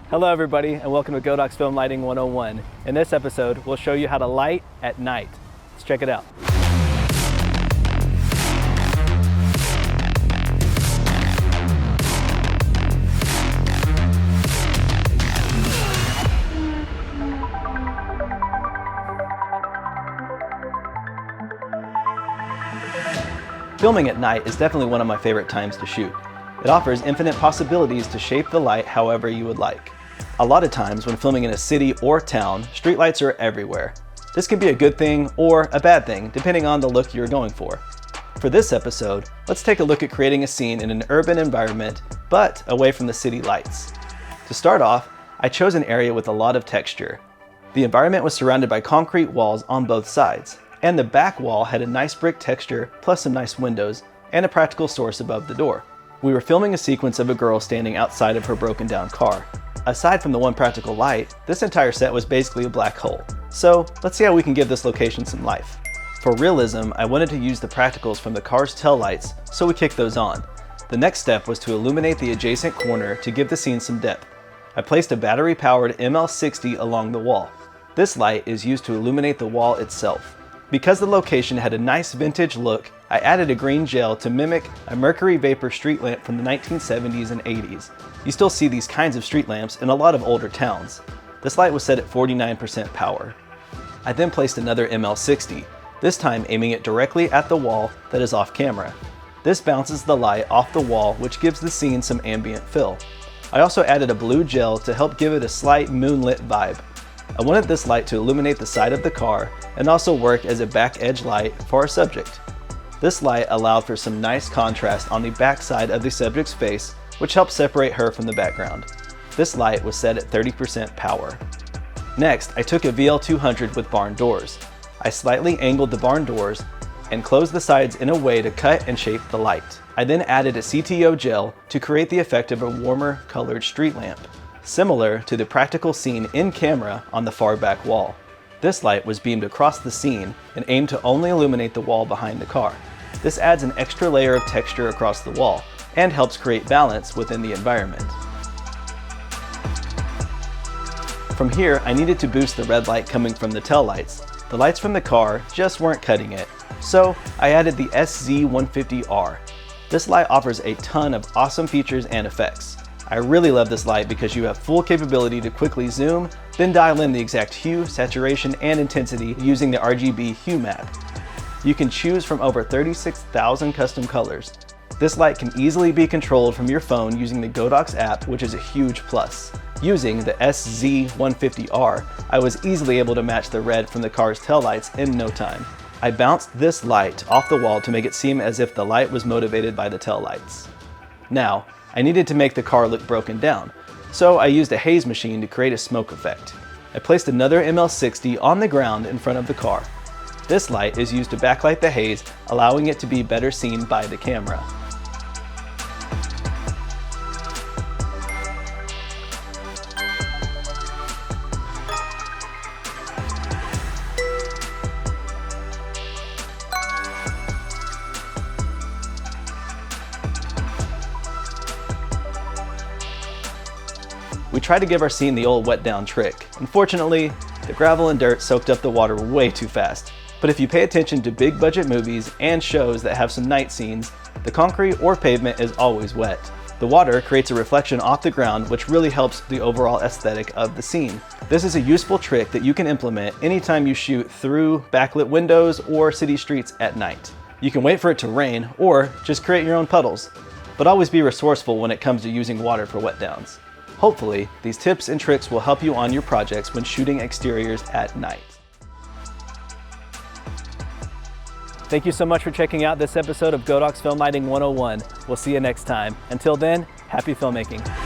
Hello everybody, and welcome to Godox Film Lighting 101. In this episode, we'll show you how to light at night. Let's check it out. Filming at night is definitely one of my favorite times to shoot. It offers infinite possibilities to shape the light however you would like. A lot of times when filming in a city or town, streetlights are everywhere. This can be a good thing or a bad thing, depending on the look you're going for. For this episode, let's take a look at creating a scene in an urban environment, but away from the city lights. To start off, I chose an area with a lot of texture. The environment was surrounded by concrete walls on both sides, and the back wall had a nice brick texture, plus some nice windows, and a practical source above the door. We were filming a sequence of a girl standing outside of her broken down car. Aside from the one practical light, this entire set was basically a black hole. So let's see how we can give this location some life. For realism, I wanted to use the practicals from the car's tail lights, so we kicked those on. The next step was to illuminate the adjacent corner to give the scene some depth. I placed a battery-powered ML60 along the wall. This light is used to illuminate the wall itself. Because the location had a nice vintage look, I added a green gel to mimic a mercury vapor street lamp from the 1970s and 80s. You still see these kinds of street lamps in a lot of older towns. This light was set at 49% power. I then placed another ML60, this time aiming it directly at the wall that is off camera. This bounces the light off the wall, which gives the scene some ambient fill. I also added a blue gel to help give it a slight moonlit vibe. I wanted this light to illuminate the side of the car and also work as a back edge light for our subject. This light allowed for some nice contrast on the back side of the subject's face, which helped separate her from the background. This light was set at 30% power. Next, I took a VL200 with barn doors. I slightly angled the barn doors and closed the sides in a way to cut and shape the light. I then added a CTO gel to create the effect of a warmer colored street lamp, similar to the practical scene in camera on the far back wall. This light was beamed across the scene and aimed to only illuminate the wall behind the car. This adds an extra layer of texture across the wall and helps create balance within the environment. From here, I needed to boost the red light coming from the tail lights. The lights from the car just weren't cutting it, so I added the SZ150R. This light offers a ton of awesome features and effects. I really love this light because you have full capability to quickly zoom, then dial in the exact hue, saturation, and intensity using the RGB hue map. You can choose from over 36,000 custom colors. This light can easily be controlled from your phone using the Godox app, which is a huge plus. Using the SZ150R, I was easily able to match the red from the car's taillights in no time. I bounced this light off the wall to make it seem as if the light was motivated by the taillights. Now, I needed to make the car look broken down, so I used a haze machine to create a smoke effect. I placed another ML60 on the ground in front of the car. This light is used to backlight the haze, allowing it to be better seen by the camera. We tried to give our scene the old wet down trick. Unfortunately, the gravel and dirt soaked up the water way too fast. But if you pay attention to big budget movies and shows that have some night scenes, the concrete or pavement is always wet. The water creates a reflection off the ground, which really helps the overall aesthetic of the scene. This is a useful trick that you can implement anytime you shoot through backlit windows or city streets at night. You can wait for it to rain or just create your own puddles, but always be resourceful when it comes to using water for wet downs. Hopefully, these tips and tricks will help you on your projects when shooting exteriors at night. Thank you so much for checking out this episode of Godox Film Lighting 101. We'll see you next time. Until then, happy filmmaking.